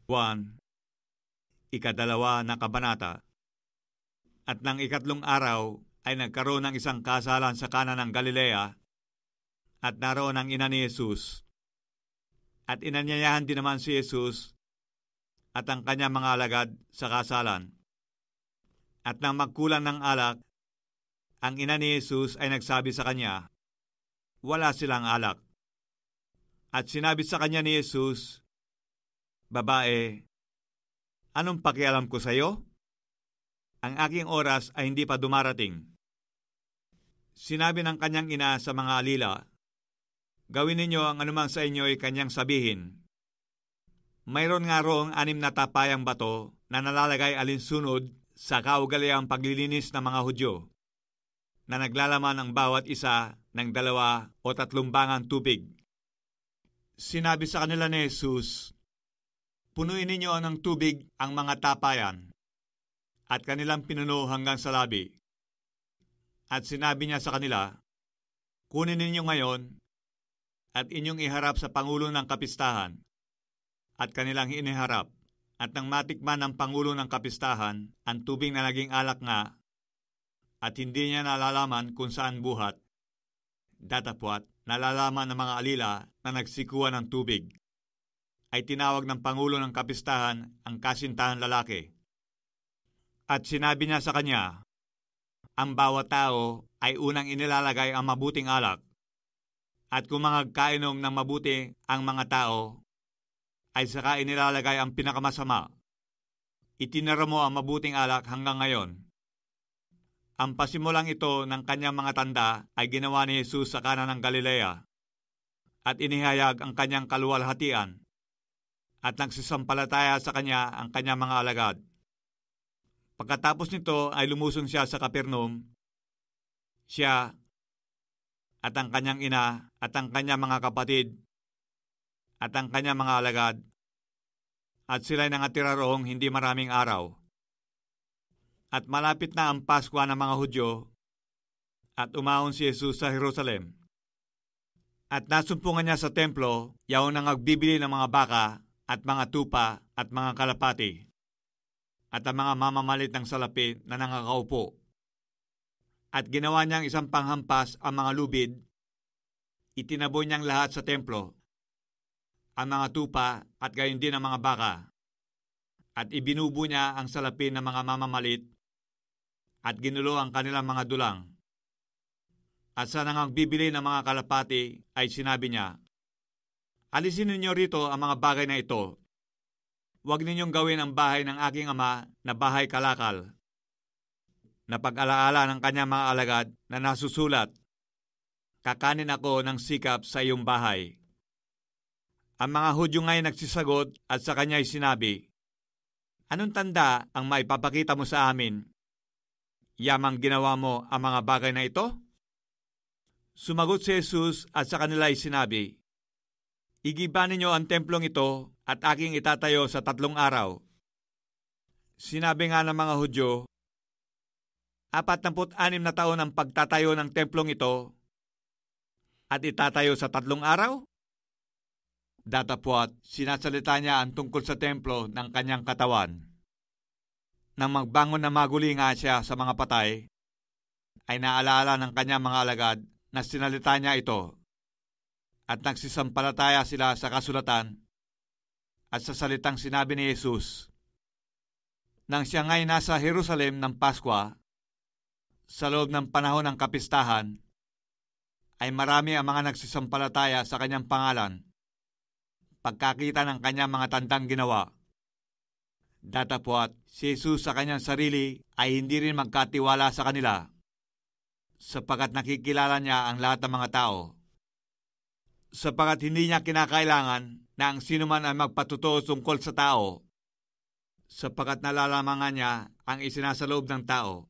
Juan, 2 na kabanata. At nang 3 araw ay nagkaroon ng isang kasalan sa Kana ng Galilea, at naroon ang ina ni Jesus. At inanyayahan din naman si Jesus at ang kanyang mga alagad sa kasalan. At nang magkulang ng alak, ang ina ni Jesus ay nagsabi sa kanya, "Wala silang alak." At sinabi sa kanya ni Jesus, "Babae, anong pakialam ko sa iyo? Ang aking oras ay hindi pa dumarating." Sinabi ng kanyang ina sa mga alila, "Gawin ninyo ang anumang sa inyo ay kanyang sabihin." Mayroon nga roong 6 na tapayang bato na nalalagay alinsunod sa kaugaliang paglilinis ng mga Hudyo, na naglalaman ang bawat isa ng 2 o 3 bangang tubig. Sinabi sa kanila ni Jesus, "Punuin ninyo ng tubig ang mga tapayan," at kanilang pinuno hanggang sa labi. At sinabi niya sa kanila, "Kunin ninyo ngayon at inyong iharap sa Pangulo ng Kapistahan." At kanilang iniharap. At nang matikman ng Pangulo ng Kapistahan ang tubig na naging alak nga, at hindi niya nalalaman kung saan buhat, datapwat nalalaman ng mga alila na nagsikuan ng tubig, ay tinawag ng Pangulo ng Kapistahan ang kasintahan lalaki. At sinabi niya sa kanya, "Ang bawat tao ay unang inilalagay ang mabuting alak, at kung mangagkainom ng mabuti ang mga tao, ay saka inilalagay ang pinakamasama. Itinara mo ang mabuting alak hanggang ngayon." Ang pasimulang ito ng kanyang mga tanda ay ginawa ni Jesus sa Kana ng Galilea, at inihayag ang kanyang kaluwalhatian, at nagsisampalataya sa kanya ang kanyang mga alagad. Pagkatapos nito ay lumusong siya sa Capernaum, siya at ang kanyang ina at ang kanyang mga kapatid at ang kanyang mga alagad, at sila'y nangatira roong hindi maraming araw. At malapit na ang Paskwa ng mga Hudyo, at umahon si Jesus sa Jerusalem. At nasumpungan niya sa templo, yaon ang nagbibili ng mga baka at mga tupa at mga kalapati, at ang mga mamamalit ng salapi na nangakaupo. At ginawa niyang isang panghampas ang mga lubid, itinaboy niyang lahat sa templo, ang mga tupa at gayon din ang mga baka, at ibinubo niya ang salapi ng mga mamamalit, at ginulo ang kanilang mga dulang. At sa nangagbibili ng mga kalapati ay sinabi niya, "Alisin ninyo rito ang mga bagay na ito. Huwag ninyong gawin ang bahay ng aking ama na bahay kalakal." Napag-alaala ng kanyang mga alagad na nasusulat, "Kakanin ako ng sikap sa iyong bahay." Ang mga Hudyo nga'y nagsisagot at sa kanya ay sinabi, "Anong tanda ang maipapakita mo sa amin? Yamang ginawa mo ang mga bagay na ito?" Sumagot si Jesus at sa kanila ay sinabi, "Igiba ninyo ang templong ito at aking itatayo sa 3 araw." Sinabi nga ng mga Hudyo, 46 na taon ang pagtatayo ng templong ito, at itatayo sa 3 araw? Datapwat, sinasalita niya ang tungkol sa templo ng kanyang katawan. Nang magbangon na maguli nga siya sa mga patay, ay naalaala ng kanyang mga alagad na sinalita niya ito, at nagsisampalataya sila sa kasulatan at sa salitang sinabi ni Jesus. Nang siya nga'y nasa Jerusalem ng Paskwa, sa loob ng panahon ng kapistahan, ay marami ang mga nagsisampalataya sa kanyang pangalan, pagkakita ng kanyang mga tandang ginawa. Datapwat, si Jesus sa kanyang sarili ay hindi rin magkatiwala sa kanila, sapagkat nakikilala niya ang lahat ng mga tao. Sapagkat hindi niya kinakailangan na ang sinuman ay magpatotoo tungkol sa tao, sapagkat nalalamangan niya ang isinasaloob ng tao.